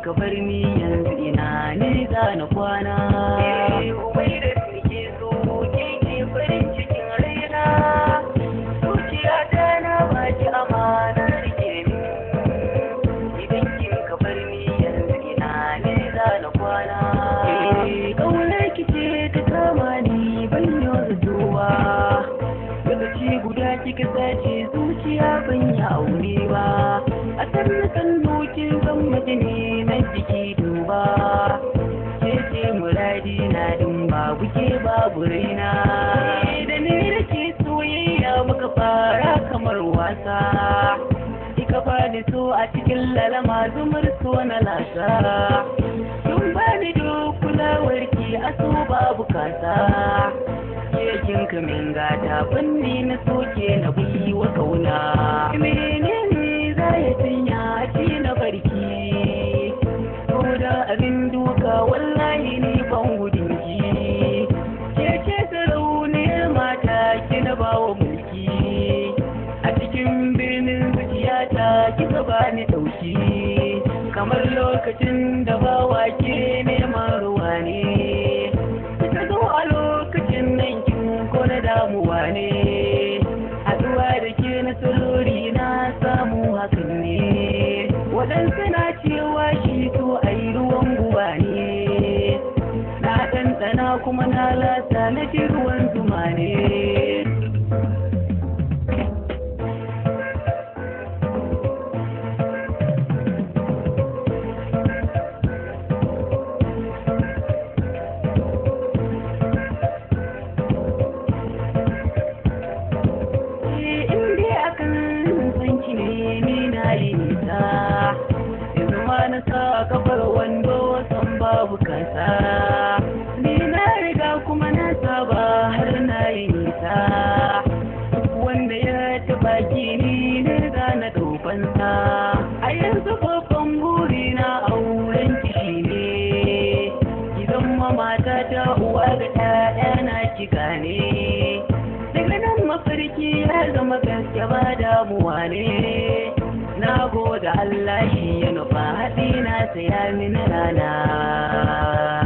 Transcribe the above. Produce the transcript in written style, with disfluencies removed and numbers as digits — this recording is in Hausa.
ka bar ni yanzu ina ne za na kwana. Umai da nake so ke farin cikin raina, zuciya ta na baki amana rike ni. Idan kin ka bar ni yanzu ina ne za na kwana. Ƙaunar ki ce ta kama ni ban yi zuwa. Lokaci guda kika sace zuciya ban yi aure ba. A sannan kin zan majini na jiki duba. Ce muradi na din babu ke babu raina. Da ni da ke soyayya muka fara kamar wasa. Kika bani so a cikin lalama zumar so na lasa. Kin bani duk kulawar ki a so babu kasa. Kin ka min gata fanni na soke na bi wa kauna. Menene za ya sanya ci na barki? Ko da abin duka wallahi ni ban gudun ki. Ke sarauniyar mata ki na bawa mulki. A cikin birnin zuciyata kika bani dauki. Kamar lokacin da bawa ke neman ruwa ne. Kika zo a lokacin nan na damuwa ne, haɗuwa da ke nasarori na samu hakan ne. Waɗansu na cewa shi so a yi ruwan guba ne, na ɗanɗana kuma na lasa na ji ruwan zuma ne. Na sa kafar wando san babu kasa, ni na riga kuma na saba har na yi nisa. Wanda ya taba gini ne za na ɗaukansa. A yanzu babban buri na auren kishi ne, idan mamata ta uwa ga ɗaya na ki gane. Daga nan mafarki ya zama gaske ba damuwa ne. Na gode Allah shi ya nufa haɗi na saya mini rana.